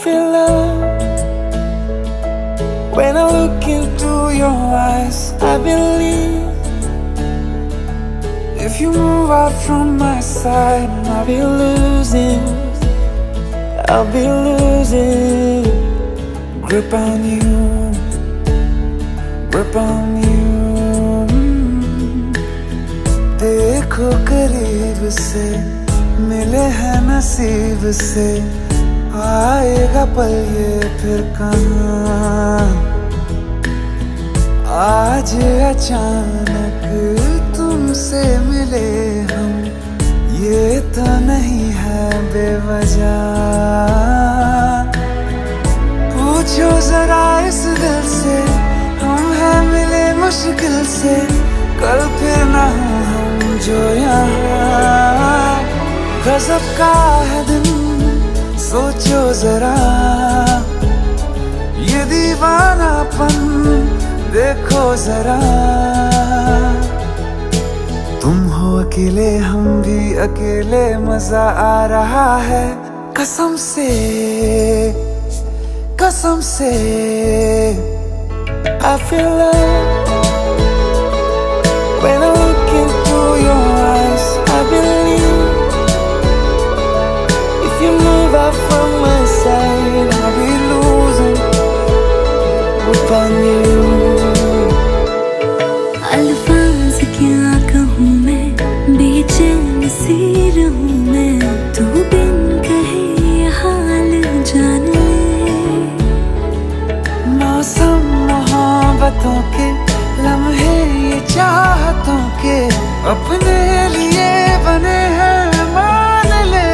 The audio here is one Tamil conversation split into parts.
feel love when I look into your eyes. I believe if you move out from my side, I'll be losing. I'll be losing grip on you, grip on you. देखो करीब से मिले हैं नसीब से, आएगा पल ये फिर कहाँ। आज अचानक तुमसे मिले हम, ये तो नहीं है बेवजह। पूछो जरा इस दिल से, हम हैं मिले मुश्किल से, कल फिर ना हो हम जो यहाँ। गजब का है दिन सोचो जरा, ये दीवानापन देखो जरा। तुम हो अकेले हम भी अकेले, मजा आ रहा है कसम से, कसम से। I feel love when I look into your eyes. I believe if you move out from my side, I'll be losing grip on you. अल्फाज क्या कहूँ मैं, बेचैन सी रहूँ मैं, तू बिन कहे ये हाल जान ले। मौसम मोहब्बतों के लम्हे ये चाहतों के, अपने लिए बने हैं मान ले।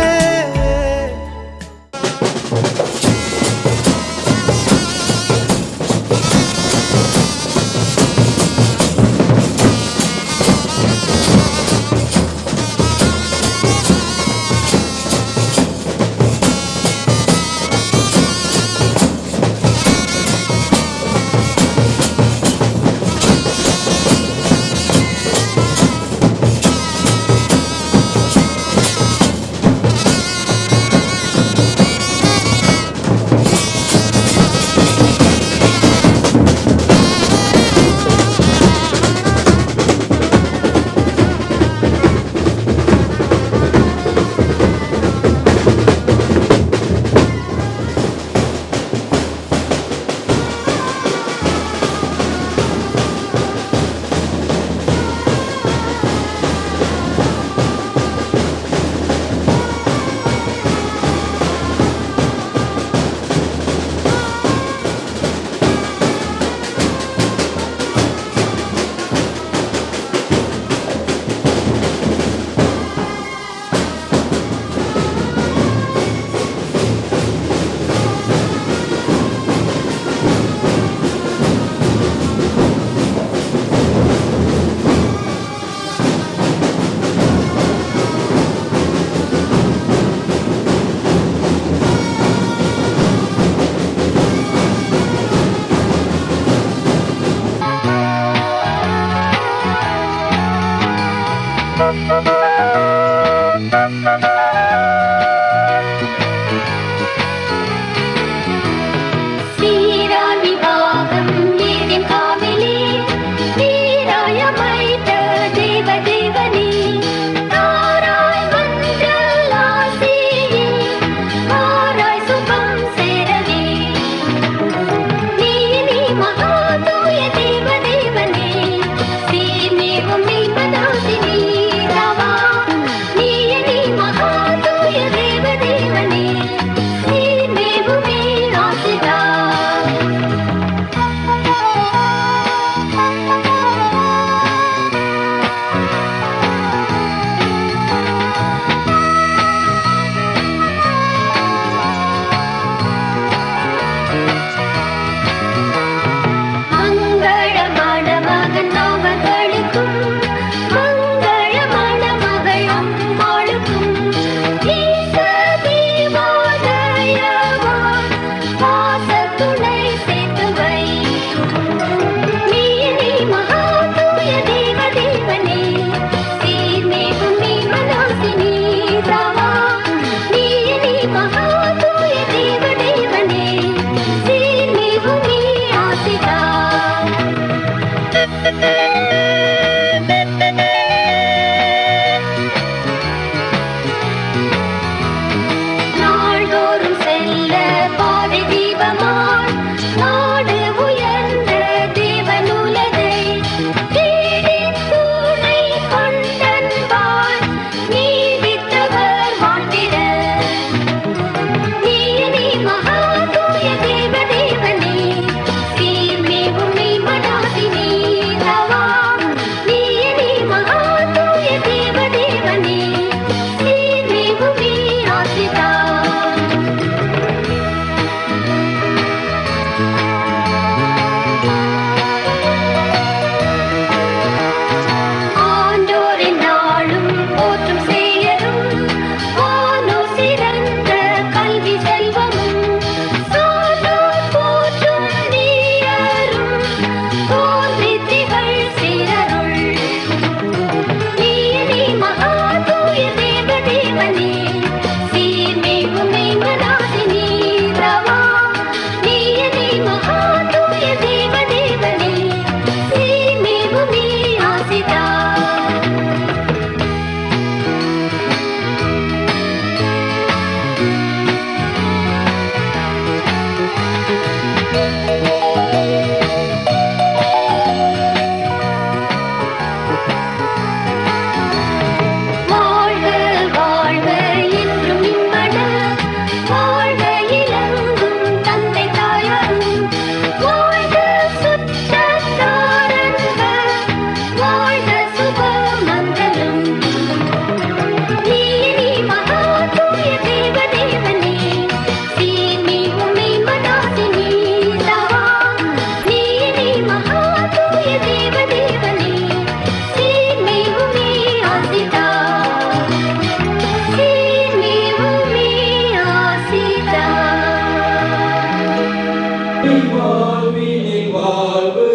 வாழ்வு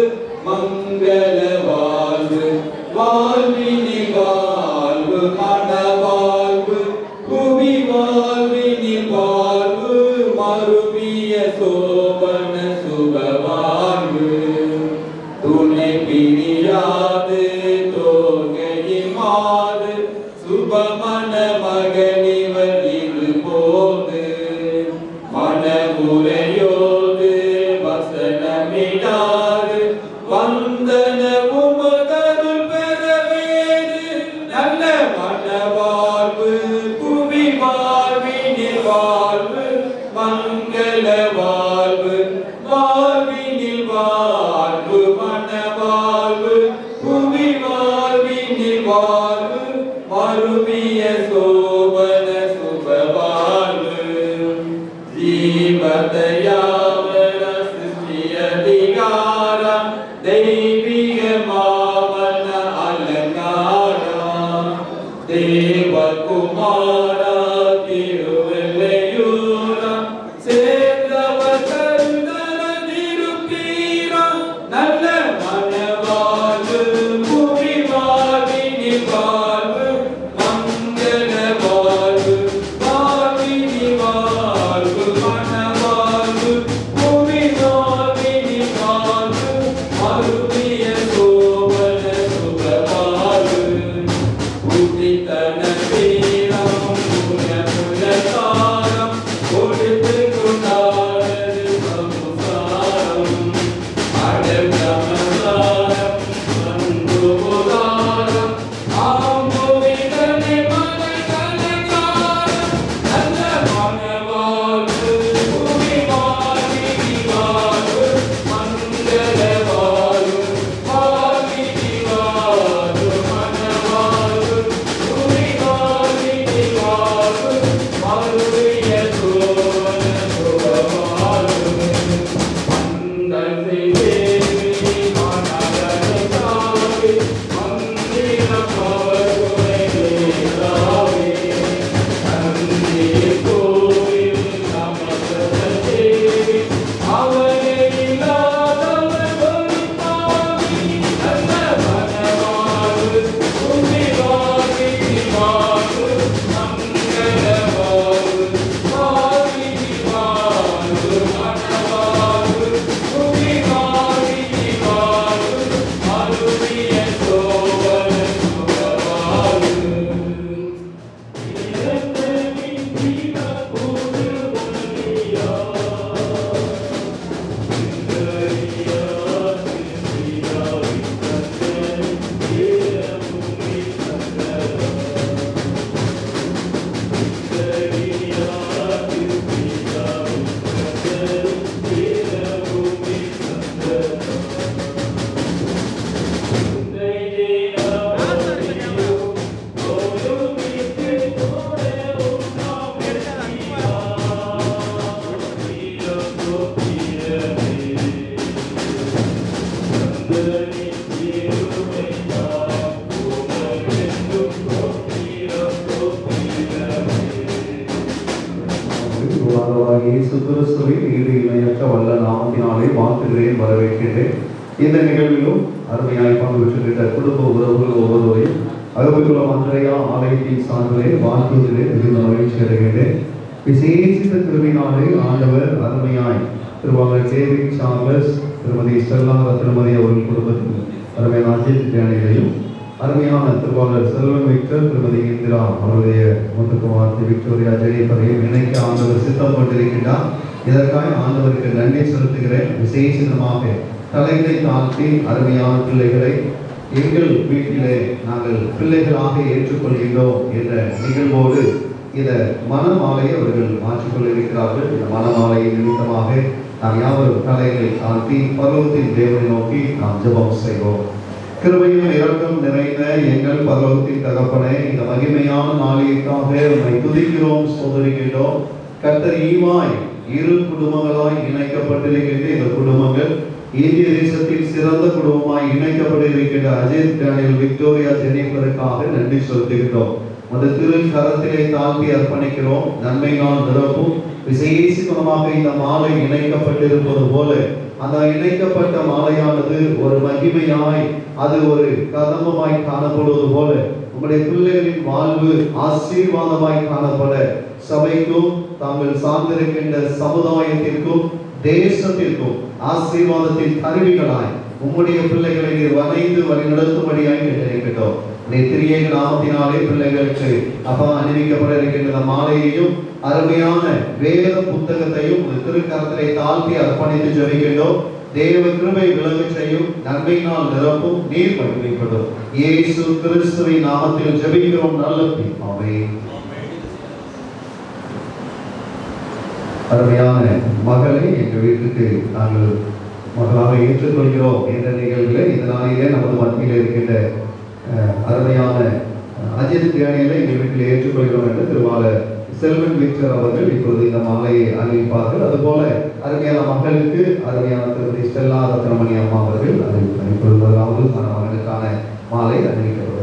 மங்கள வாழ்வு வாழ்வினில் வாழ்வு மனவாழ்வு புவி வாழ்வினில் வாழ்வு மறுவிய சோபன சுப வாழ்வு துணை பிரியாது தோகையில் மாது சுபமன மகனிவர் இது போது மனமுறையோடு வசனமிடாது வந்தன உமதருள் பெறவேது நல்ல மனவாழ்வு புவி வாழ்வினில் வாழ்வு மங்கள வாழ்வு வாழ்வினில் வாழ்வு மனவாழ்வு புவி வாழ்வினில் வாழ்வு மறுவிய சோபன சுப வாழ்வு ஜீவதயாவர சிருஷ்டியதிகாரம் தெய்வீக மாமன அலங்காரம் தேவகுமாரா திருவெல்லையூரம் சேர்ந்தவர் கருதல நிருப்பீரம் நல்ல மனவாழ்வு புவி வாழ்வினில் வாழ்வு மங்கள வாழ்வு வாழ்வினில் வாழ்வு மனவாழ்வு புவி வாழ்வினில் வாழ்வு மறுவிய சோபன சுப வாழ்வு உதித்தன வீரம் புனதாரம் கொடுத்து கொண்டாடது சமுசாரம் அடங்கமதாரம் அன்புதாரம் ஆம்புவிதனை மனகலங்காரம் நல்ல மனவாழ்வு புவி வாழ்வினில் வாழ்வு மங்கள வாழ்வு வாழ்வினில் வாழ்வு மனவாழ்வு புவி வாழ்வினில் வாழ்வு மறுவிய சோபன சுப வாழ்வு மந்தத்தை தேவி மனதனை தாவி மந்திரம் அவர்களை நேராவே தந்தையை கோவில் நமதன தேவி அவரை இல்லாதவர் வருமாவி நல்ல மனவாழ்வு புவி வாழ்வினில் வாழ்வு மங்கள வாழ்வு வாழ்வினில் வாழ்வு மனவாழ்வு புவி வாழ்வினில் வாழ்வு மறுவிய சோபன சுப வாழ்வு இரண்டரின் ஜீவ கூடு ஒன்றியா சிந்தரியா சிந்தியா வித்தன் ஏரமுமி சந்தர சிந்தரியா சிந்தியா வித்தன் ஏரமுமி சந்தர இயேசு கிறிஸ்துவின் ஈடு இணையற்ற வல்ல நாமத்தினாலே வாழ்த்துகிறேன், வரவேற்கின்றேன். இந்த நிகழ்விலும் அருமையாய் பங்கு பெற்றுகின்ற குடும்ப உறவுகள் ஒவ்வொருவரையும் அகபகுலம் அன்றையா ஆலயத்தின் சார்பிலே வாழ்த்துவதிலே மிகுந்த மகிழ்ச்சி அடைகின்றேன். விசேஷித்த திருவினாலே ஆண்டவர் அருமையாய் திருவாளர் டேவிட் சார்லஸ், திருமதி ஸ்டெல்லா ரத்னமதி அவர்கள் குடும்பத்தில் அருமையான அஜித் தியானிகளையும் அருமையான திருவாளர் செல்வன் விக்டர், திருமதி இந்திரா அவருடைய முத்துக்குமார் விக்டோரியா ஜெயப்பரையும் இணைக்க ஆண்டவர் சித்தம் கொண்டிருக்கின்றார். இதற்காக ஆண்டவருக்கு நன்றி செலுத்துகிறேன். விசேஷமாக தலைகளை தாழ்த்தி அருமையான பிள்ளைகளை எங்கள் வீட்டிலே நாங்கள் பிள்ளைகளாக ஏற்றுக்கொள்கின்றோம் என்ற நிகழ்வோடு இந்த மனமாலையை அவர்கள் மாற்றிக்கொண்டிருக்கிறார்கள். இந்த மனமாலையின் நிமித்தமாக நாம் யாவரும் தலைகளை தாழ்த்தி பரலோகத்தின் தேவனை நோக்கி நாம் ஜெபம் செய்வோம். கிருபையும் இரக்கம் நிறைந்த எங்கள் பரலோகத்தின் தகப்பனே, இந்த மகிமையான நாளைக்காக உம்மை துதிக்கிறோம், சோதரிக்கின்றோம். கர்த்தர் ஈவாய் இரு குடும்பங்களாய் இணைக்கப்பட்டிருக்கின்ற இந்த குடும்பங்கள் இந்திய தேசத்தில் சிறந்த குடும்பமாய் இணைக்கப்பட்டிருக்கின்ற அஜித் டேனியல் விக்டோரியா ஜெனிஃபருக்காக நன்றி செலுத்துகின்றோம். அந்த திரு கரத்திலே தாழ்த்தி அர்ப்பணிக்கிறோம். நன்மையினால் நிரப்பும். விசேஷமாக இந்த மாலை இணைக்கப்பட்டிருப்பது போல அந்த இணைக்கப்பட்ட மாலையானது ஒரு மகிமையாய், அது ஒரு கதம்பமாய் காணப்படுவது போல உங்களுடைய பிள்ளைகளின் வாழ்வு ஆசீர்வாதமாய் காணப்பட சபைக்கும் தாங்கள் சார்ந்திருக்கின்ற சமுதாயத்திற்கும் தேசத்திற்கும் ஆசீர்வாதத்தின் கருவிகளாய் உங்களுடைய பிள்ளைகளை நீர் வரைந்து வழிநடத்தும்படியாய் கேட்டிருக்கிறோம். திரியேக நாமத்தினாலே பிள்ளைகளுக்கு அப்பா அணிவிக்கப்பட இருக்கின்ற மாலையையும் அருமையான வேத புத்தகத்தையும் திருக்கரத்திலே தாழ்த்தி அர்ப்பணித்து ஜெபிக்கின்றோம். தேவ கிருபை விளங்க செய்யும், நன்மையினால் நிரப்பும், நீர் மகிமைப்படும். இயேசு கிறிஸ்துவின் நாமத்தில் ஜெபிக்கிறோம் நல்ல பிதாவே. அருமையான மகளை எங்கள் வீட்டுக்கு நாங்கள் மகளாக ஏற்றுக்கொள்கிறோம் என்ற நிகழ்வில் இந்த நாளிலே நமது மத்தியில் இருக்கின்ற அருமையான அஜித் தியானிகளை எங்கள் வீட்டில் ஏற்றுக்கொள்கிறோம் என்று திருவாளர் செல்வன் விக்டர் அவர்கள் இப்பொழுது இந்த மாலையை அறிவிப்பார்கள். அதுபோல அருமையான மகளுக்கு அருமையான திருமதி ஸ்டெல்லா ரத்னமணி அம்மா அவர்கள் அறிவிப்பார். இப்பொழுது முதலாவது மகனுக்கான மாலை அறிவிக்கப்படுகிறது.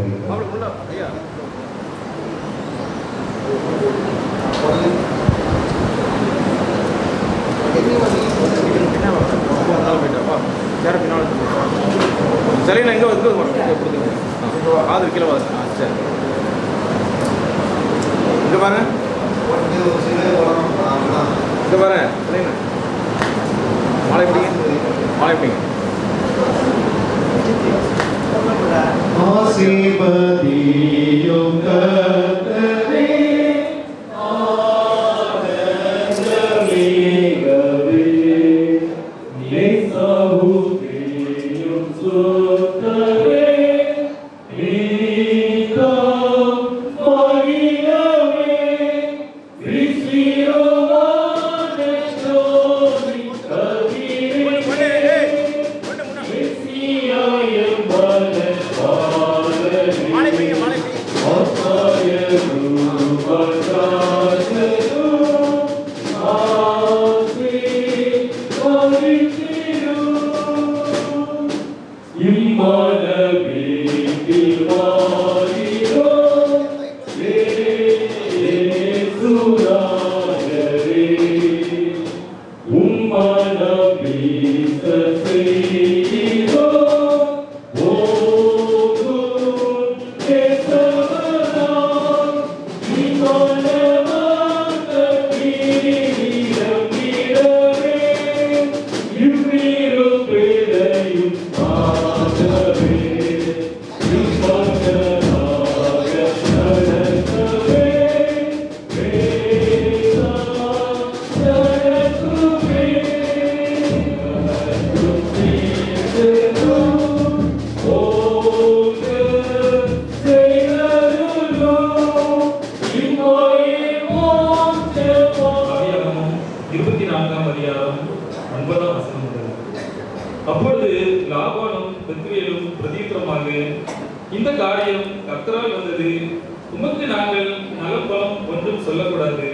சரி, நான் இங்கே ஆதரவு கீழே சரி இங்கே பாருங்க, இங்கே பாருங்க, சரிண்ணா மாலை பிடிங்க, மாலை பிடிங்க. ஆசீர்வதியும் கர்த்தரே அப்பொழுது லாபானும் பெத்துவேலும் பிரதியுத்தரமாக, இந்த காரியம் கர்த்தரால் வந்தது, உமக்கு நாங்கள் நலப்பலம் ஒன்றும் சொல்லக்கூடாது.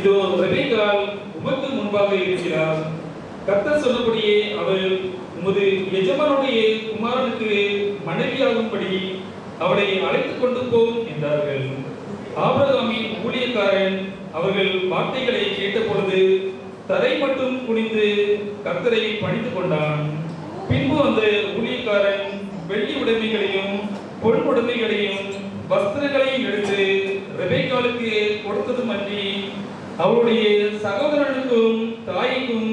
இதோ ரெபெக்காள் உமக்கு முன்பாக இருக்கிறார். கர்த்தர் சொன்னபடியே அவள் உமது எஜமானுடைய குமாரனுக்கு மனைவியாகும்படி அவளை அழைத்துக் கொண்டு போம் என்றார்கள். ஆபிரகாமின் ஊழியக்காரன் அவர்கள் வார்த்தைகளை கேட்டபொழுது தரை மட்டும் குனிந்து கர்த்தரை பணிந்து கொண்டான். பின்பு அந்த ஊழியக்காரன் வெள்ளி உடைமைகளையும் பொன் உடைமைகளையும் வஸ்திரங்களையும் எடுத்து ரெபெக்காளுக்கு கொடுத்ததுமன்றி அவருடைய சகோதரனுக்கும் தாய்க்கும்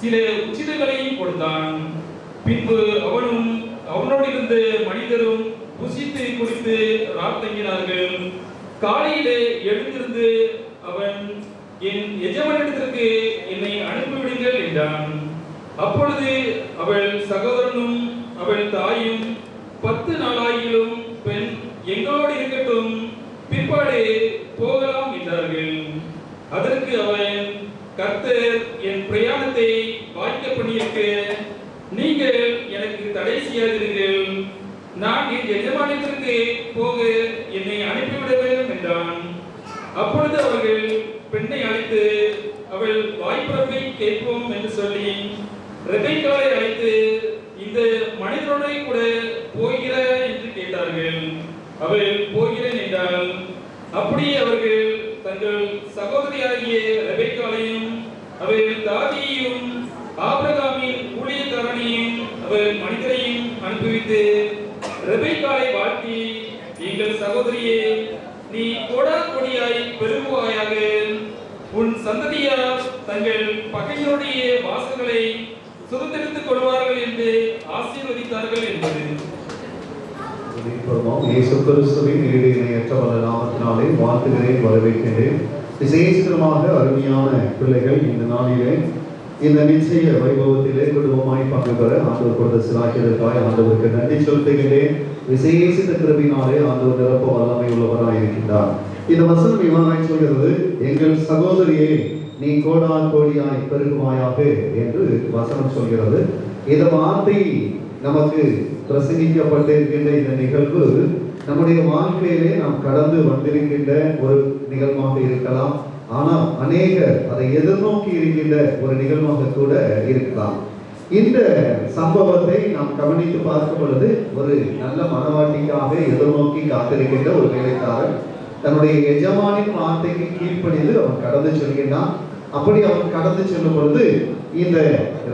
சில உச்சிதங்களையும் கொடுத்தான். பின்பு அவனும் அவனோடு இருந்த மனிதரும் புசித்து குடித்து ராத்தங்கினார்கள். காலையிலே எழுந்திருந்து அவன், என் எஜமானிடத்திற்கு என்னை அனுப்பிவிடுங்கள் என்றான். அப்பொழுது அவள் சகோதரனும் அவள் தாயும் 10 நாளாகிலும் பெண் எங்களோடு இருக்கட்டும், பிற்பாடு போகலாம் என்றார்கள். அதற்கு அவன், கர்த்தர் என் பிரயாணத்தை வாய்க்க பண்ணியிருக்க நீங்கள் எனக்கு தடை செய்யாதீர்கள், நான் என் எஜமானியத்திற்கு போக என்னை அனுப்பிவிட வேண்டும் என்றான். அப்பொழுது அவர்கள் பெண்ணை அழைத்து அவள் வாய்ப்பிறப்பை கேட்போம் என்று சொல்லி ரெபெக்காளை அழைத்து, இந்த மனிதனோட கூட போகிற என்று கேட்டார்கள். அவள் போகிறேன் என்றாள். அப்படியே அவர்கள் தங்கள் சகோதரியாகிய ரெபெக்காளையும் அவள் தாதியையும் ஆபிரகாமின் மனிதரையும் அனுப்பிவித்து ரெபெக்காளை வாழ்த்தி, எங்கள் சகோதரியே, நீ கோடா கோடியாய் பெருகுவாயாக, உன் சந்ததியார் தங்கள் பகைவருடைய வாசல்களை சுதந்திரித்துக் கொள்வார்கள் என்று ஆசீர்வதித்தார்கள் என்பது. இயேசு கிறிஸ்துவின் ஈடு இணையற்ற வல்ல நாமத்தினாலே வாழ்த்துகிறேன், வரவேற்கின்றேன். விசேஷமாக அருமையான பிள்ளைகள் இந்த நாளிலே இந்த நிச்சய வைபவத்திலே குடும்பமாய் பங்கு பெற ஆண்டவர் கொடுத்த சிலாக்கியதற்காக ஆண்டவருக்கு நன்றி செலுத்துகின்றேன். விசேஷித்த கிருபையினாலே ஆண்டவர் நிரப்ப வல்லமை உள்ளவராய் இருக்கின்றார். இந்த வசனம் இவ்வாறாய் சொல்கிறது, எங்கள் சகோதரியே நீ கோடா கோடியாய் பெருகுவாயாக என்று வசனம் சொல்கிறது. இந்த வார்த்தை நமக்கு பிரசங்கிக்கப்பட்டிருக்கின்ற இந்த நிகழ்வு நம்முடைய வாழ்க்கையிலே நாம் கடந்து வந்திருக்கின்ற ஒரு நிகழ்வாக இருக்கலாம். ஆனால் அநேகர் அதை எதிர்நோக்கி இருக்கின்ற ஒரு நிகழ்வாக கூட இருக்கலாம். இந்த சம்பவத்தை நாம் கவனித்து பார்க்கும் பொழுது, ஒரு நல்ல மனவாட்டிக்காக எதிர்நோக்கி காத்திருக்கின்ற ஒரு வேலைக்காரன் தன்னுடைய எஜமானின் வார்த்தைக்கு கீழ்ப்படிந்து அவன் கடந்து செல்கின்றான். அப்படி அவன் கடந்து செல்லும் பொழுது இந்த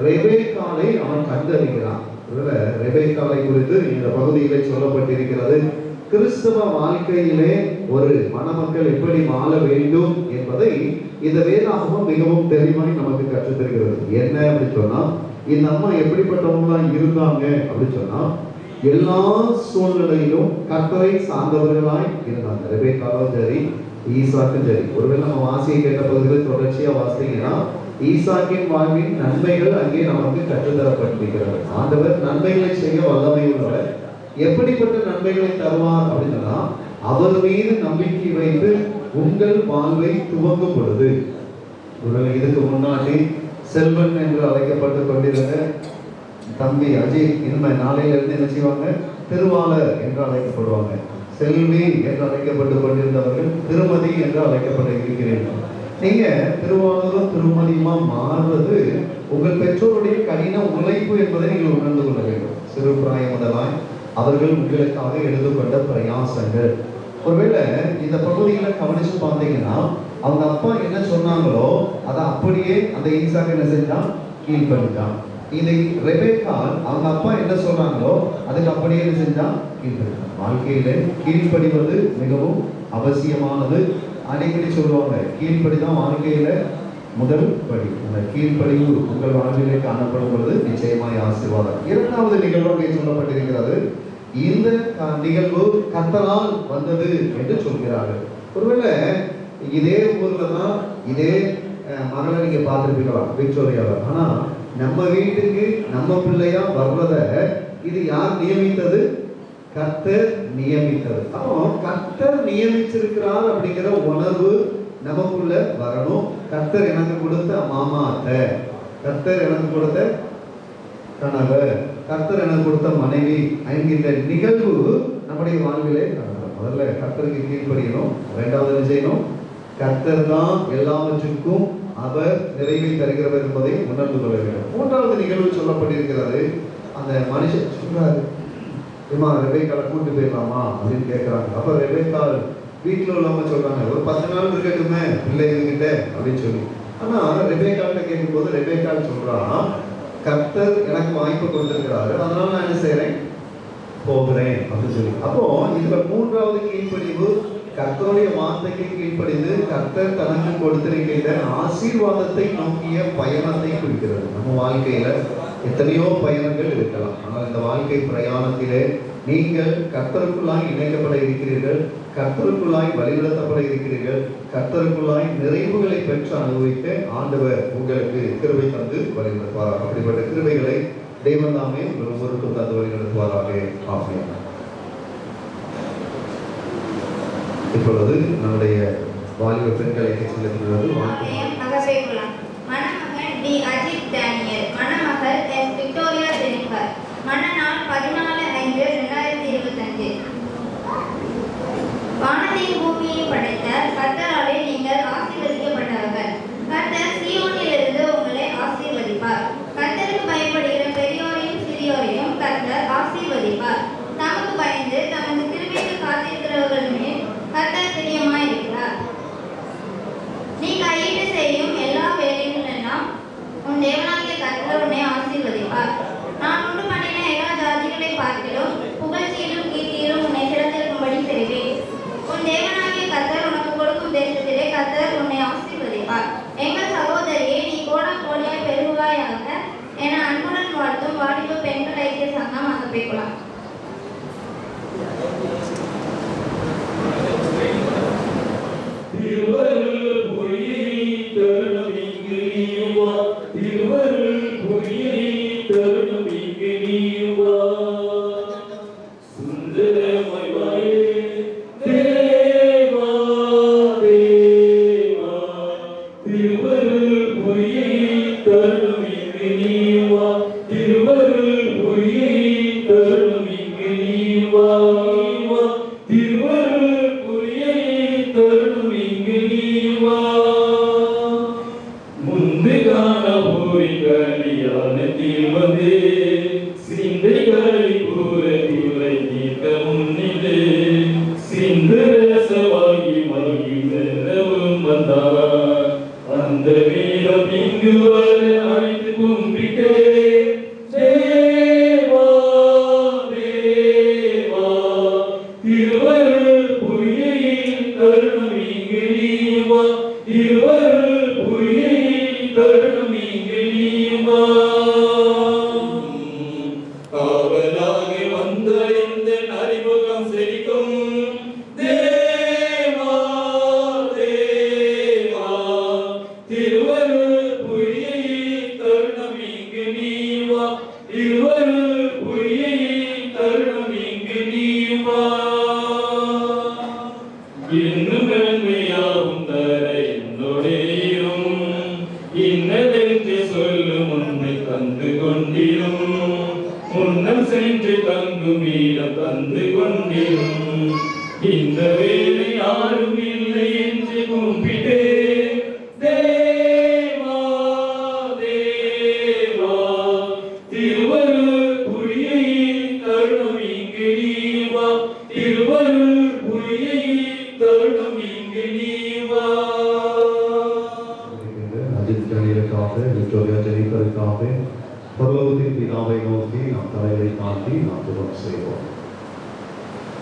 ரெபெக்காளை அவன் கண்டறிகிறான். ரெபெக்காளை குறித்து இந்த பகுதியிலே சொல்லப்பட்டிருக்கிறது. கிறிஸ்தவ வாழ்க்கையிலே ஒரு மணமக்கள் எப்படி வாழ வேண்டும் என்பதை இந்த வேதாகமம் மிகவும் தெளிவாய் நமக்கு கற்றுத் தருகிறது. என்ன அப்படின்னு சொன்னா, இந்த அம்மா எப்படிப்பட்டவங்களா இருந்தாங்க அப்படின்னு சொன்னா, எல்லா சூழ்நிலையிலும் கர்த்தரை சார்ந்தவர்களாய் இருந்தாங்க. ரெபெக்காவும் சரி, ஈசாக்கும் சரி. ஒருவேளை நம்ம வாசியை கேட்ட பகுதியில் தொடர்ச்சியா வாசித்தீங்கன்னா, ஈசாக்கின் வாழ்வின் நன்மைகள் அங்கே நமக்கு கற்றுத்தரப்பட்டிருக்கிறது. ஆண்டவர் நன்மைகளை செய்ய வல்லமை உள்ளவர். எப்படிப்பட்ட நன்மைகளை தருவார் அப்படின்னா, அவர் மீது நம்பிக்கை வைத்து உங்கள் வாழ்வை துவங்கும் பொழுது, இதுக்கு முன்னாடி செல்வன் என்று அழைக்கப்பட்டு கொண்டிருந்த தம்பி அஜய் இனிமே நாளையில இருந்து என்ன செய்வாங்க, திருவாளர் என்று அழைக்கப்படுவாங்க. செல்வி என்று அழைக்கப்பட்டு கொண்டிருந்தவர்கள் திருமதி என்று அழைக்கப்பட இருக்கிறீர்கள். நீங்க திருவாளரும் திருமதியுமா மாறுவது உங்கள் பெற்றோருடைய கடின உழைப்பு என்பதை நீங்கள் உணர்ந்து கொள்ள வேண்டும். சிறு பிராயம் முதலாய் அவர்கள் உங்களுக்காக எடுத்துக்கொண்ட பிரயாசங்கள். ஒருவேளை இந்த பகுதியில கவனிச்சு பார்த்தீங்கன்னா, அவங்க அப்பா என்ன சொன்னாங்களோ அதை அப்படியே அந்த ஈசாக்கு என்ன செஞ்சான், கீழ்படித்தான். இந்த ரெபெக்காள் அவங்க அப்பா என்ன சொன்னாங்களோ அதுக்கு அப்படியே என்ன செஞ்சான், கீழ்படித்தான். வாழ்க்கையில கீழ்ப்படிவது மிகவும் அவசியமானது. அடிக்கடி சொல்லுவாங்க, கீழ்ப்படிதான் வாழ்க்கையில முதல் படி. அந்த கீழ்ப்படிவு உங்கள் வாழ்விலே காணப்படும் பொழுது நிச்சயமாய் ஆசீர்வாதம். இரண்டாவது நிகழ்வு சொல்லப்பட்டிருக்கிறது. இந்த நிகழ்வு கர்த்தரால் வந்தது என்று சொல்கிறார்கள். ஒருவேளை இதே ஊர்ல தான் இதே மகளை நீங்க பார்த்திருப்பீங்களா, விக்டோரியாவில். ஆனா நம்ம வீட்டுக்கு நம்ம பிள்ளையா வர்றத இது யார் நியமித்தது? கர்த்தர் நியமித்தது. அப்போ கர்த்தர் நியமிச்சிருக்கிறார் அப்படிங்கிற உணர்வு நமக்குள்ள வரணும். கர்த்தர் எனக்கு கொடுத்த மாமா அத்தை, கர்த்தர் எனக்கு கொடுத்த கணவர், கர்த்தர் எனக்கு கொடுத்த மனைவி என்கின்ற நிகழ்வு நம்முடைய வாழ்விலே முதல்ல கர்த்தருக்கு கீழ்ப்படியணும். இரண்டாவது செய்யணும், கர்த்தர் தான் எல்லாவற்றுக்கும் அவர் நிறைவை தருகிறவர் என்பதை உணர்ந்து கொள்ள வேண்டும். மூன்றாவது நிகழ்வு சொல்லப்பட்டிருக்கிறது. அந்த மனுஷன் சொல்றாரு, ரெபெக்காளை கூட்டு போயிடலாமா அப்படின்னு கேட்கிறாங்க. அப்ப ரெபெக்காள் வீட்டுல உள்ளவங்க சொல்றாங்க, ஒரு 10 நாள் இருக்கட்டுமே பிள்ளைகிட்ட அப்படின்னு சொல்லி. ஆனா ரெபெக்காள்கிட்ட கேட்கும் போது ரெபெக்காள் சொல்றான், கர்த்தர் எனக்கு வாய்ப்பு கொடுத்திருக்கிறாரு, அதனால நான் என்ன செய்யறேன், போகிறேன் அப்படின்னு சொல்லி. அப்போ இதுல மூன்றாவது கீழ்ப்படிவு கர்த்தருடைய வார்த்தைக்கு கீழ்ப்படிந்து கர்த்தர் தனக்கு கொடுத்திருக்கின்ற ஆசீர்வாதத்தை நோக்கிய பயணத்தை குறிக்கிறது. நம்ம வாழ்க்கையில எத்தனையோ பயணங்கள் இருக்கலாம். ஆனால் இந்த வாழ்க்கை பிரயாணத்திலே நீங்கள் கர்த்தருக்குள்ளாய் இணைக்கப்பட இருக்கிறீர்கள், கர்த்தருக்குள்ளாய் வழிநடத்தப்பட இருக்கிறீர்கள், கர்த்தருக்குள்ளாய் நிறைவுகளை பெற்று அனுபவிக்க ஆண்டவர் உங்களுக்கு கிருபை தந்து வழிநடத்துவார். அப்படிப்பட்ட கிருபைகளை தெய்வம் தாமே உங்கள் ஒவ்வொருக்கும் தந்து வழிநடத்துவாராக. ஆமென். இப்பொழுது நம்முடைய வாலிப பெண்களை செலுத்துகிறது. மணமகன் டி அஜித் டேனியல், மணமகள் எஸ் விக்டோரியா ஜெனிஃபர். மணநாள் 14/5/2025. வானத்தையும் பூமியையும் படைத்த கர்த்தராலே நீங்கள் ஆசீர்வதிக்கப்பட்டவர்கள். கர்த்தர் சீயோனிலிருந்து உங்களை ஆசீர்வதிப்பார். கர்த்தருக்கு பயப்படுகிற பெரியோரையும் சிறியோரையும் கர்த்தர் ஆசீர்வதிப்பார். தமக்கு பயந்து தமது கிருபைக்கு காத்திருக்கிறவர்கள் மேல் கர்த்தர் பிரியமாய் இருக்கிறார். நீ கையிட்டு செய்யும் எல்லா வேலைகளெல்லாம் உன் தேவனாகிய கர்த்தர் உன்னை ஆசீர்வதிப்பார். நான் உண்டு பண்ணின வைக்கலாம்.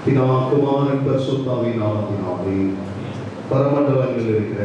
பிதா குமாரன் பரிசுத்தாவின் நாமத்தினாலே பரமண்டலங்களில் இருக்கிற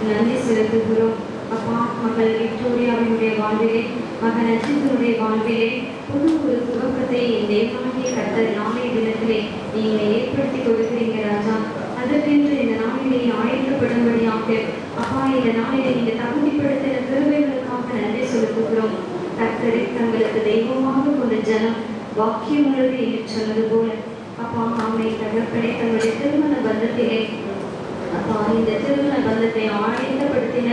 நன்றி செலுத்துகிறோம். அப்பா, மகள் விக்டோரியாவினுடைய வாழ்விலே, மகன் அஜித்தினுடைய வாழ்விலே புது ஒரு துவக்கத்தை இந்த தேவனாகிய கர்த்தர் நாளைய தினத்திலே நீங்கள் ஏற்படுத்தி கொடுக்கிறீங்க ராஜா. அதற்கென்று இந்த நாளிலே ஆயத்தப்படும்படியாக அப்பா, இந்த நாளிலே நீங்கள் தகுதிப்படுத்தின கிருபைகளுக்காக நன்றி செலுத்துகிறோம். கர்த்தரை தங்களுக்கு தெய்வமாக கொண்ட ஜனம் வாக்கியம் உள்ளது என்று சொன்னது போல அப்பா, ஆமை தகப்பனை தங்களுடைய திருமண பந்தத்திலே அப்பா, இந்த திருமண பந்தத்தை ஆயத்தப்படுத்தின,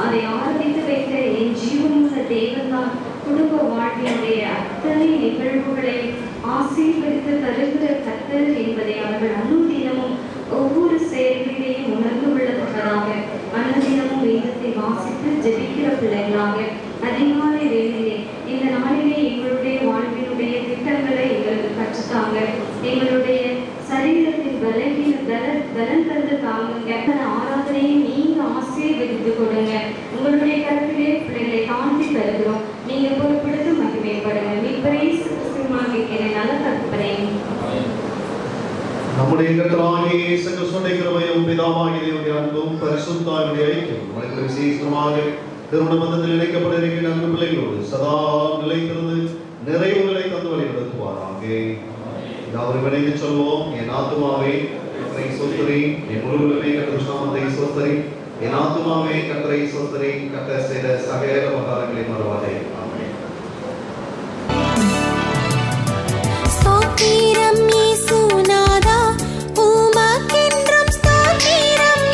அதை ஆரம்பித்து வைத்த என் ஜீவனுள்ள தேவன்தான் குடும்ப வாழ்வினுடைய அத்தனை நிகழ்வுகளை ஆசீர்வதித்து தருகிற கர்த்தர் என்பதை அவர்கள் அனுதினமும் ஒவ்வொரு செயல்களிலேயும் உணர்ந்து கொள்ளத்தக்கதாக அனுதினமும் வேதத்தை வாசித்து ஜெபிக்கிற பிள்ளைகளாக அதிகாலை வேளையிலே இந்த நாளிலே எங்களுடைய வாழ்வினுடைய திட்டங்களை எங்களுக்கு கற்றுத்தாங்க. எங்களுடைய சரீரத்தின் பலன் தந்து தாங்குங்க. ஆராதனையை நீங்க ஆசீர்வதித்து கொடுங்க. உங்களுடைய கருத்திலே பிள்ளைகளை தாண்டி தருகிறோம். நீங்க பொறுப்படுத்த மகிமைப்படுங்க. நல்ல கற்பனை நம்முடைய கர்த்தராகிய இயேசு கிறிஸ்துவின் கிருபையும் பிதாவாகிய தேவனுடைய அன்பும் பரிசுத்தாவினுடைய ஐக்கியமும் மனித விசேஷமாக திருமண பந்தத்தில் இணைக்கப்பட்டிருக்கிற அன்பு பிள்ளைகளோடு சதா நிலைத்திருந்து நிறைவுகளை தந்து வழி நடத்துவாராக. அவரை விளைந்து சொல்வோம். என் ஆத்துமாவே கர்த்தரை ஸ்தோத்திரி, என் முழுவதுமே கர்த்தர் நாமத்தை ஸ்தோத்திரி, என் ஆத்துமாவே கர்த்தரை ஸ்தோத்திரி, கர்த்தர் செய்த சகல உபகாரங்களை மறவாதே. ஆமென். ஸ்தோத்திரம் இயேசுநாதா, உமக்கென்றும் ஸ்தோத்திரம்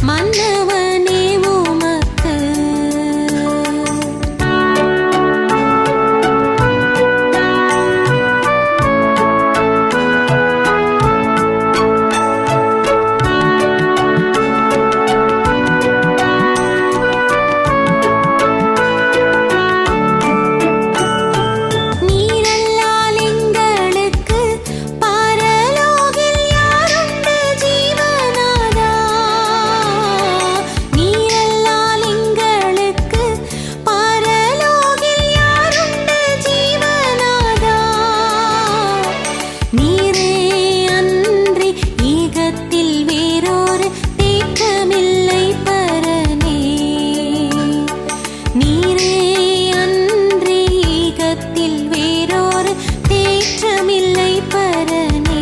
மன்னவனே உமக்கு நீரல்லால் எங்களுக்கு பரலோகில் யாருண்டு ஜீவனாதா நீரல்லால் எங்களுக்கு பரலோகில் யாருண்டு ஜீவனாதா நீரே அன்றி ஈகத்தில் வேறொரு தேற்றமில்லை பரனே நீரே அன்றி ஈகத்தில் வேறொரு தேற்றமில்லை பரனே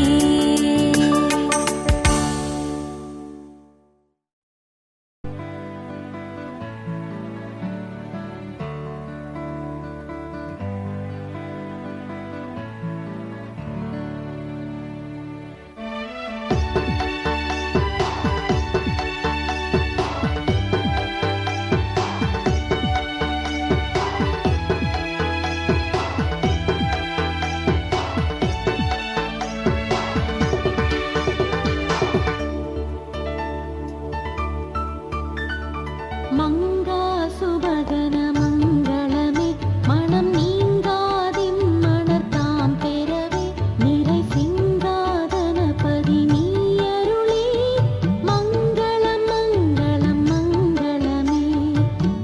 மங்கா சுபகன மங்களமே மனம் நீங்காதின் மணத்தாம் பெறவே நிறை சிங்காதனபதி நீயருளே மங்களம் மங்களம் மங்களமே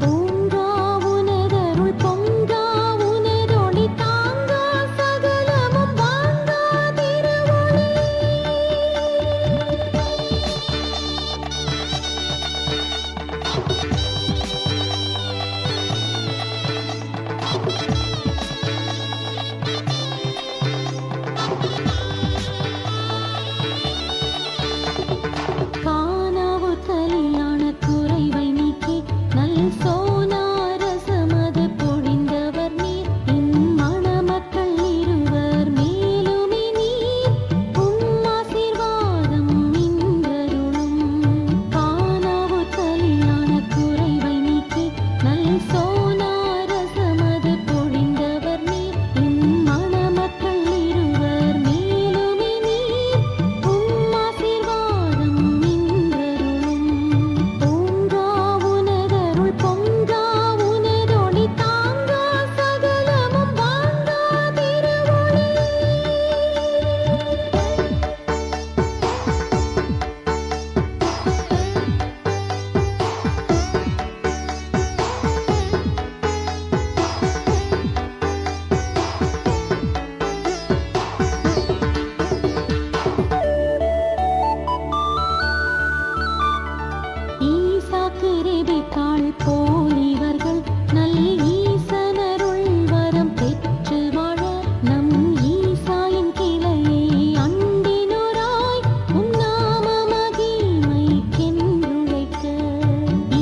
பூங்கா உனதருள் பொங்கா உனதொளி தாங்கா சகலமும் வாங்கா திருவொளி காணாவு கலியாண குறைவை நீக்கி நல் சோனாரசமது பொழிந்தவர் நீர் இம்மணமக்கள் இருவர் மேலுமே நீர் உம்மாசீர்வாதம் இன்றருளும் காணாவு கலியாண குறைவை நீக்கி நல் சோனாரசமது பொழிந்தவர் நீர் இம்மணமக்கள் இருவர் மேலுமே நீர் உம்மாசீர்வாதம் இன்றருளும் பூங்கா உனதருள் பொங்கா உனதொளி தாங்கா சகலமும் வாங்கா திருவொளி ஈசாக்கு ரெபெக்காள் போலிவர்கள் நல் ஈசனருள் வரம் பெற்று வாழ நம் ஈசாயின் கிளையை அண்டினோராய் உம் நாம மகிமைக்கென்றுழைக்க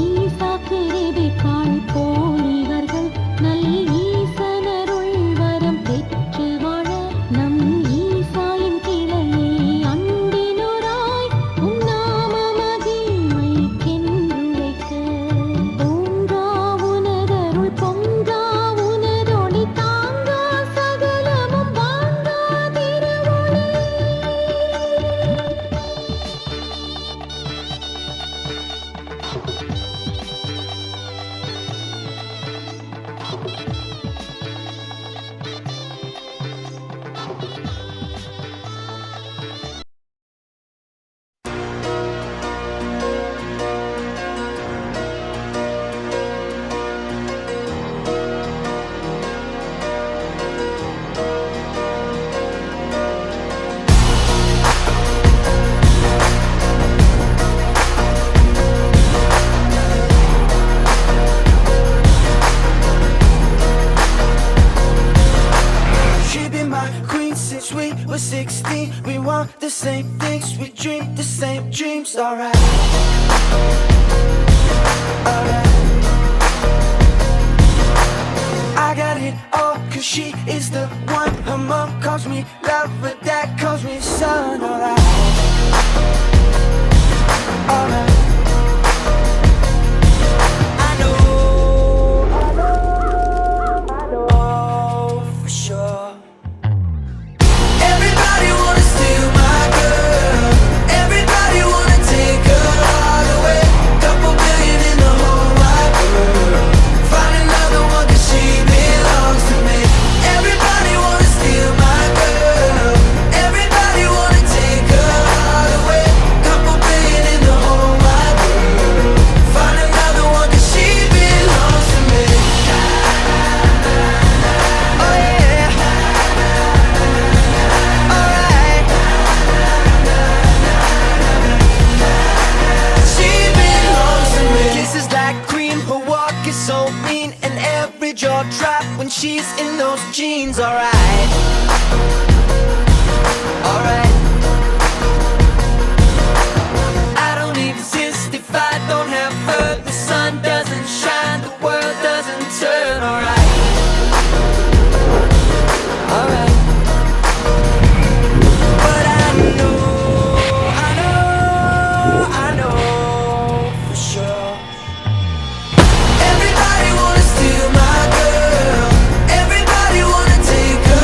ஈசாக்கு ரெபெக்காள் போலிவர்கள் நல் ஈசனருள் வரம் பெற்று வாழ நம் ஈசாயின் கிளையை அண்டினோராய் உம் நாம மகிமைக்கென்றுழைக்க பூங்கா உனதருள் பொங்கா உனதொளி தாங்கா சகலமும் Vanga திருவொளி we're 16, we want the same things, we dream the same dreams, alright. Alright. I got it all, cause she is the one. Her mom calls me love, but dad calls me son, alright. Alright. dress in those jeans, alright. Alright. I don't exist if I don't have her. The sun doesn't shine, the world doesn't turn, alright. Alright. But I know for sure. Everybody wanna steal my girl. Everybody wanna take her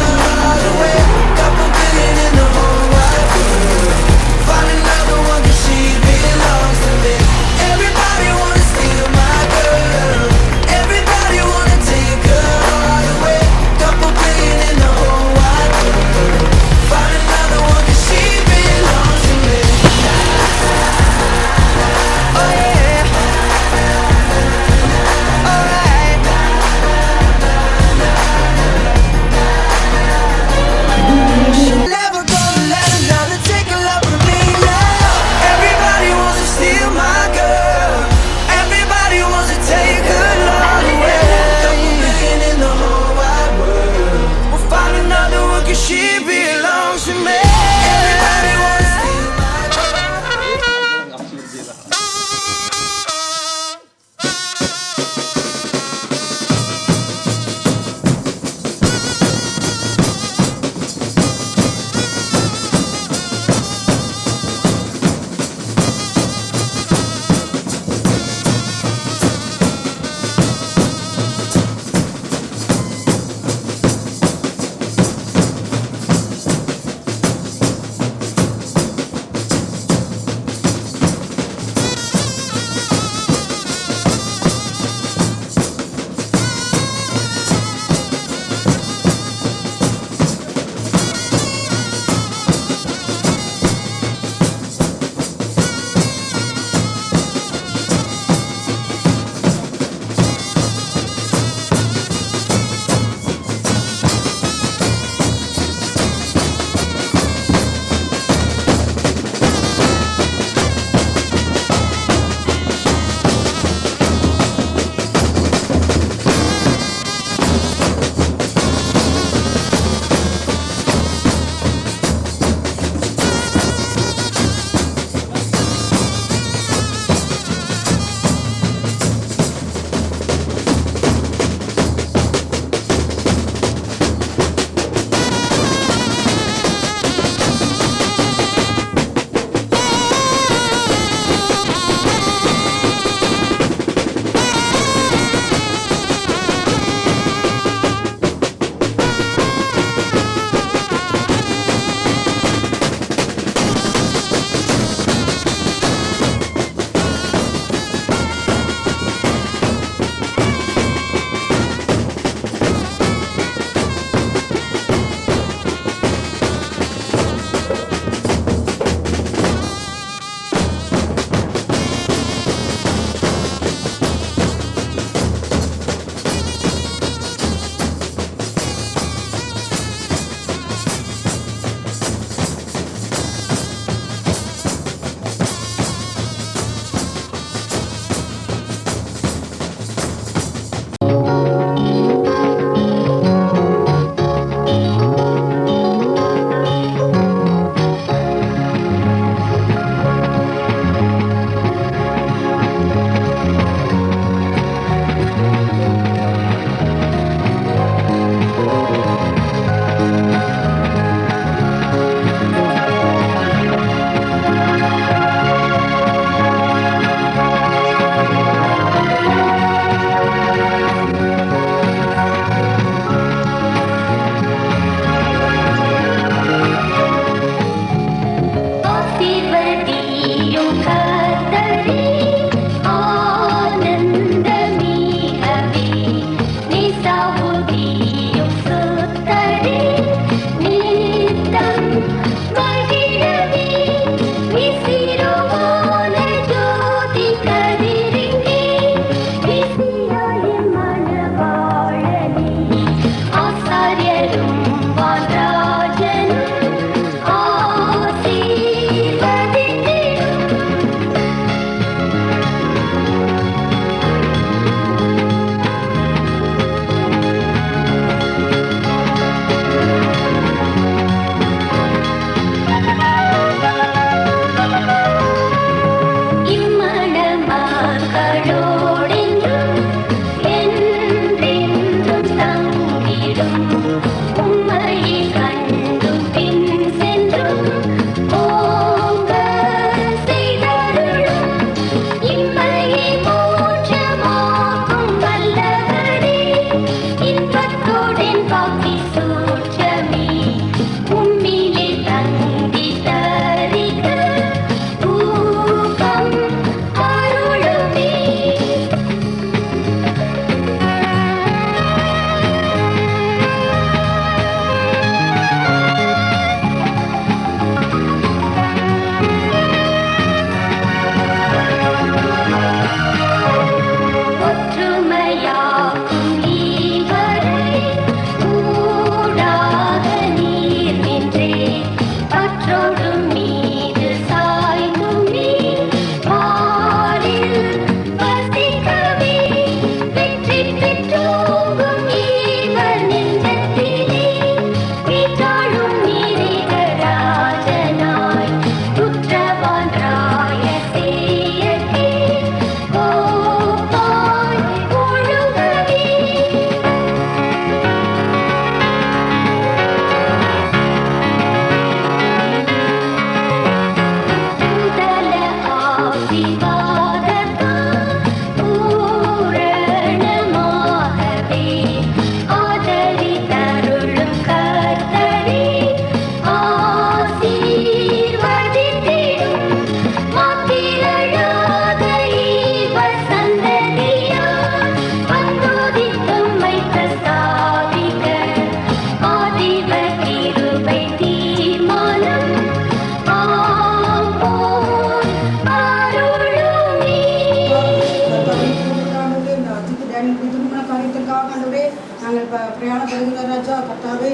நாங்கள் பிரயாணப்படுகிற ராஜா கர்த்தாவே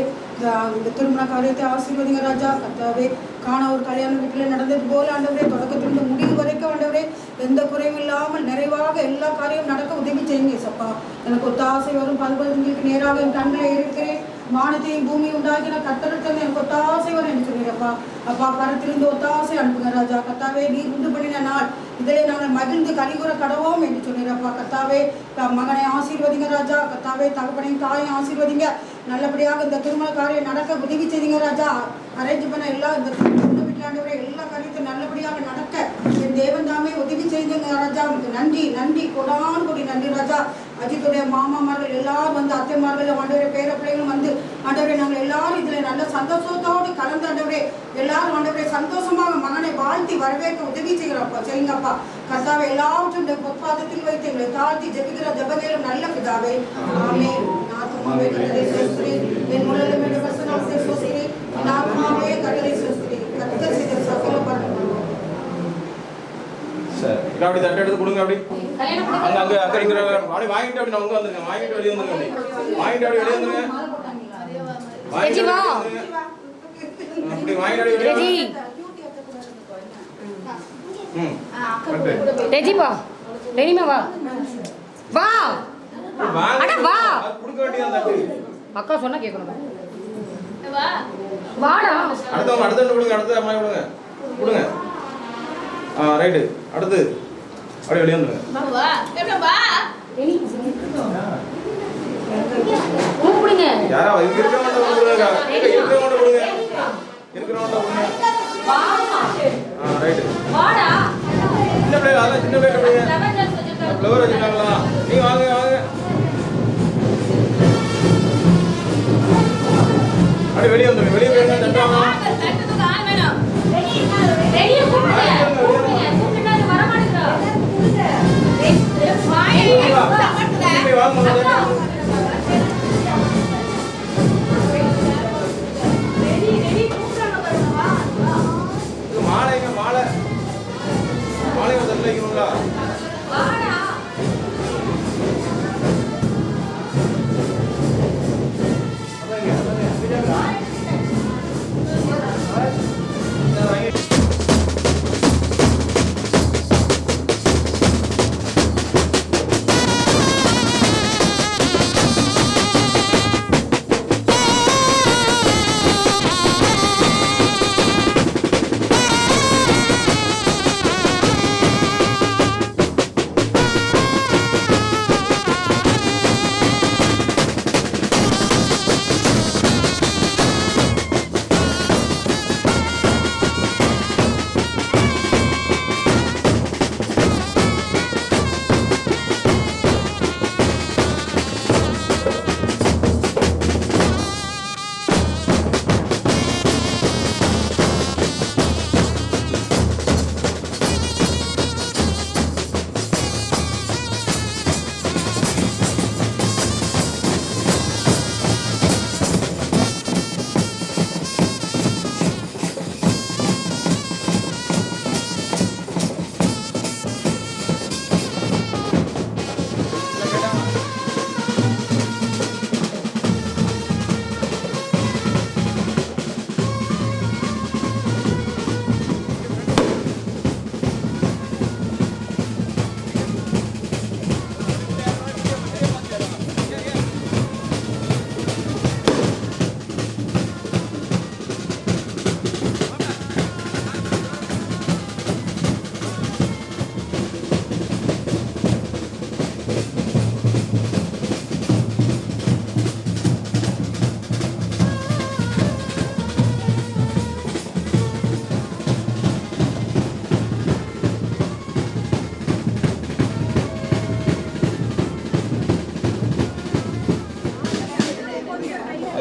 இந்த திருமண காரியத்தை ஆசீர்வதிங்க ராஜா கர்த்தாவே. காண ஒரு கல்யாண வீட்டில் நடந்தது போல ஆண்டவரே தொடக்கத்திலிருந்து முடிவு வரைக்கும் ஆண்டவரே எந்த குறைவும் இல்லாமல் நிறைவாக எல்லா காரியமும் நடக்க உதவி செய்யுங்க சப்பா. எனக்கு ஒத்தாசை வரும் 10 நேராக என் கண்களை இருக்கிறேன். வானத்தையும் பூமியும் உண்டாக்கின கர்த்தரிடத்தில் எனக்கு ஒத்தாசை வரும் என்று சொன்னீரப்பா. அப்பா பரத்திலிருந்து ஒத்தாசை அனுப்புங்க ராஜா கர்த்தாவே. நீர் உண்டு பண்ணின நாள் இதிலே நாங்கள் மகிழ்ந்து கலிகூற கடவோம் என்று சொன்னீரப்பா கர்த்தாவே. மகனை ஆசீர்வதிங்க ராஜா கர்த்தாவே. தகப்பனையும் தாயும் ஆசீர்வதிங்க. நல்லபடியாக இந்த திருமண காரியம் நடக்க உதவி செய்யுங்க ராஜா. அரேஞ்ச் பண்ண எல்லா இந்த வீட்டிலாண்டவரே எல்லா காரியத்தையும் நல்லபடியாக நடக்க என் தேவன் தாமே உதவி செய்துங்க ராஜா. நன்றி நன்றி கொடான் கொடி நன்றி ராஜா. அஜித்துடைய மாமாமார்கள் எல்லாரும் வந்து அத்தைமார்கள் ஆண்டவரே பேர பிள்ளைகளும் வந்து ஆண்டவரே நாங்கள் எல்லாரும் இதில் நல்ல சந்தோஷத்தோடு கலந்து ஆண்டவரே எல்லாரும் ஆண்டவரே சந்தோஷமாக மகனை வாழ்த்தி வரவேற்க உதவி செய்கிறப்பா செய்யுங்கப்பா கர்த்தாவே. எல்லாவற்றும் பொற்பாதத்தில் வைத்து எங்களை தாழ்த்தி ஜெபிக்கிற ஜெபங்களும் நல்ல பிதாவே ஆமென். ஆத்மாவே கர்த்தரை ஸ்தோத்திரி, என் முழுவதும் என் வசனத்தை ஸ்தோத்திரி, என் ஆத்மாவே கர்த்தரை ஸ்தோத்திரி. கர்த்தர் செய்த சகல பரம சார் அப்படி தட்டை எடுத்து கொடுங்க. அப்படி அங்க அங்க அங்க இருக்கிற அப்படி வாங்கிட்டு அப்படி நான் வந்துருங்க. வாங்கிட்டு வெளியே வந்துருங்க. அப்படி வாங்கிட்டு அப்படி வெளியே வந்துருங்க. அப்படி வாங்கிட்டு வெளியே ரெஜிபா ரெனிமா வா வா அட வா கொடுக்க வேண்டியது தட்டு. அக்கா சொன்னா கேட்கணும். வாடா அடுத்தவங்க அடுத்து கொடுங்க. அடுத்து அம்மா கொடுங்க கொடுங்க. ரைட்டு. அடுத்து அப்படியே வெளியே வந்துருங்க. கூப்பிடுங்க. யாரா இருக்கிறவங்க கொடுங்க. இருக்கிறவங்க கொடுங்க. இருக்கிறவங்க கொடுங்க. ரைட்டு. வாடா சின்ன பிள்ளை அதான் சின்ன பிள்ளை கொடுங்க. ஃப்ளவர் வச்சுருக்காங்களா? நீங்க வாங்க வாங்க. அப்படியே வெளியே வந்துருங்க. வெளியே போயிருங்க. தட்டாமா ரெடியா கூப்பிடுங்க. கூப்பிடுங்க வர மாட்டேங்கறா. மாலைங்க மாலை மாலை வந்து வைக்கணுங்களா?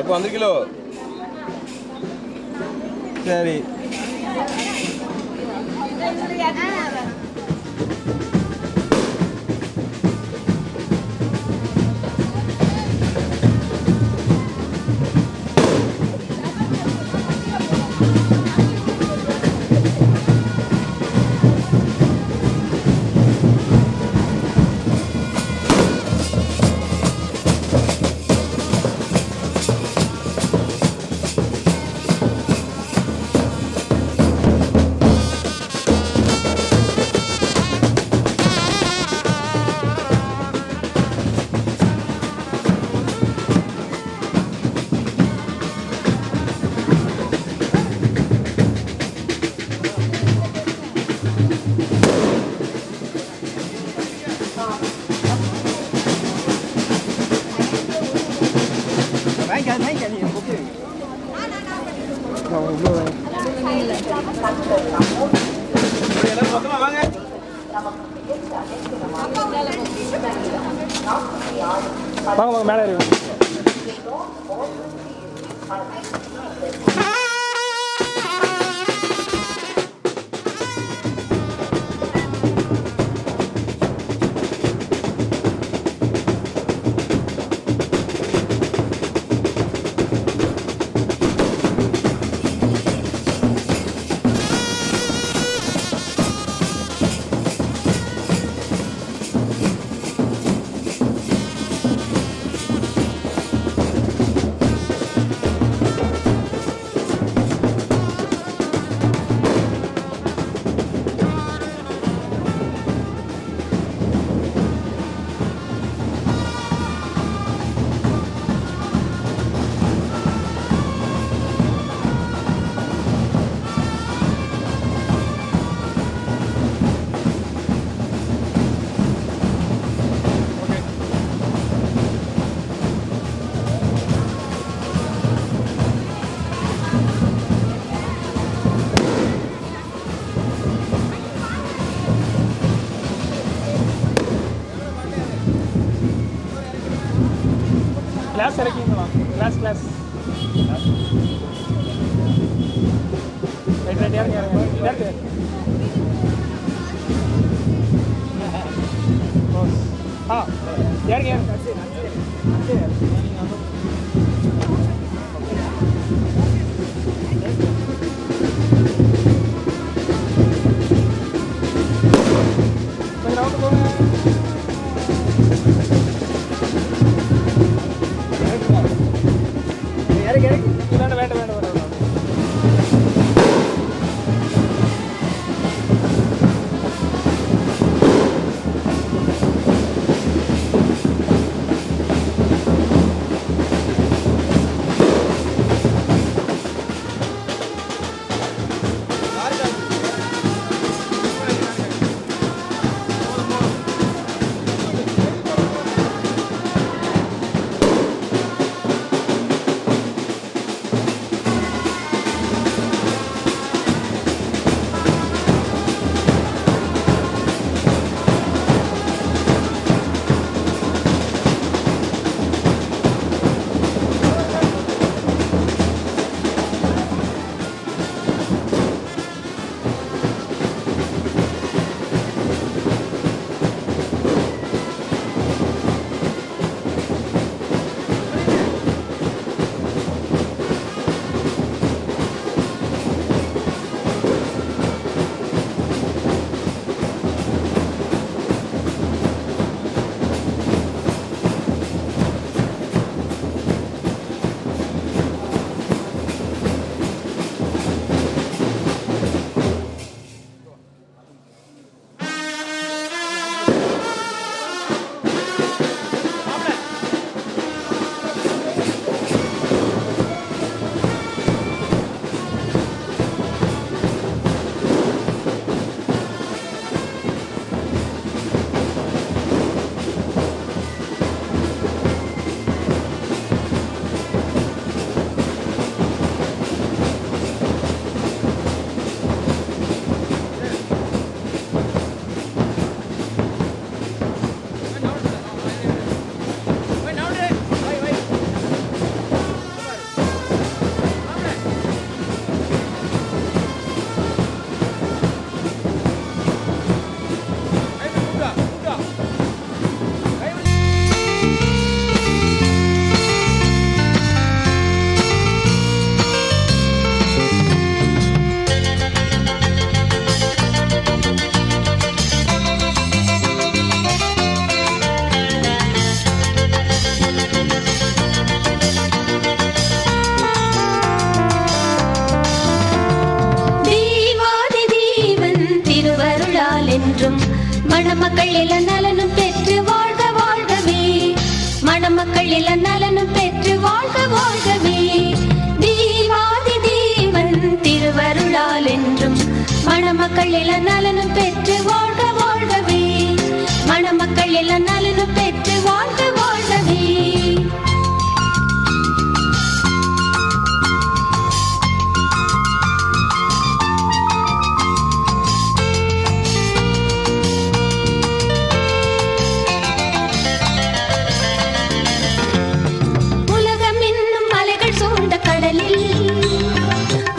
இப்போ வந்திருக்கீங்களோ? சரி எல்லாரும் மொத்தமா வாங்க. வாங்க மேலே இருக்கு. கிளாஸ் இறக்கிங்களா? கிளாஸ் ரைட் இறங்க இறங்க. கொஞ்சம் ரவுண்டு போங்க. வேண்டாம். மணமக்கள் இள நலனும் பெற்று வாழ்க வாழ்கவே. மணமக்கள் இள நலனும் பெற்று வாழ்க வாழ்கவே. தேவாதி தேவன் திருவருளால் என்றும் மணமக்கள் இள நலனும் பெற்று வாழ்க வாழ்கவே. மணமக்கள் மணமக்கள் எல்லாம் நலனும் பெற்று வாழ்க வாழ்கவே. உலகம் என்னும் அலைகள் சூழ்ந்த கடலில்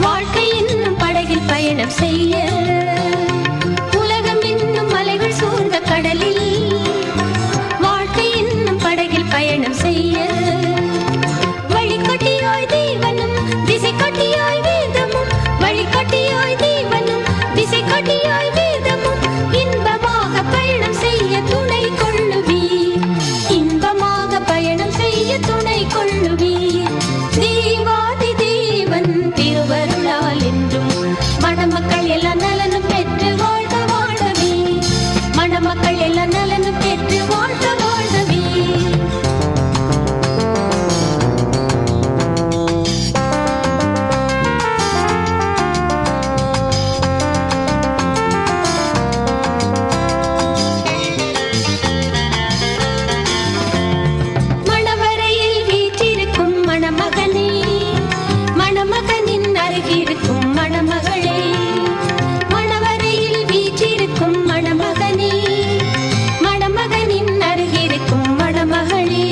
வாழ்க்கை என்னும் படகில் பயணம் செய்ய, உலகம் என்னும் அலைகள் சூழ்ந்த கடலில் வாழ்க்கை என்னும் படகில் பயணம் செய்ய, வழிகாட்டியாய் தேவனும் திசை காட்டியாய் வேதமும், வழிகாட்டியாய் தேவனும் திசை காட்டியாய் வேதமும், இன்பமாக பயணம் செய்ய துணை கொள்ளுவீர், இன்பமாக பயணம் செய்ய துணை கொள்ளுவீர். தேவாதி தேவன் திருவருளால் என்றும் மணமக்கள் எல்லாம் நலனும் பெற்று வாழ்க வாழ்கவே. மணமக்கள் எல்லாம் நலனும் பெற்று வாழ்க வாழ்கவே. மணவரையில் வீற்றிருக்கும் மணமகனே, மணமகனின் அருகிருக்கும் மணமகளே, மணவரையில் வீற்றிருக்கும் மணமகனே, மணமகனின் அருகிருக்கும் மணமகளே,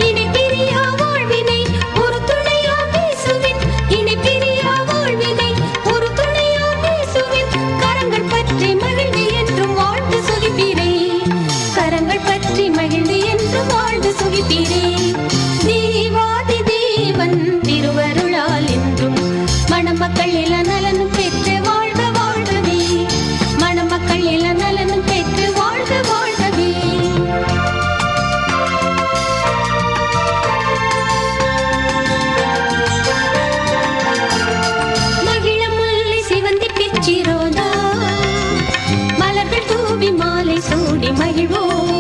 இனி பிரியா வாழ்வினை ஒரு துணையா பேசுவின், இனி பிரியா வாழ்வினை ஒரு துணையா பேசுவின், கரங்கள் பற்றி மகிழ்ந்து என்றும் வாழ்ந்து சுகிப்பீரே, கரங்கள் பற்றி மகிழ்ந்து என்றும் வாழ்ந்து சுகிப்பீரே. தேவாதி தேவன் திருவருளால் என்றும் மணமக்கள் எல்லாம் நலனும் பெற்று வாழ்க வாழ்கவே. மணமக்கள் எல்லாம் நலனும் பெற்று வாழ்க வாழ்கவே. மகிழ முல்லை சிவந்தி பிச்சி ரோஜா மலர்கள் தூவி மாலை சூடி மகிழ்வோம்.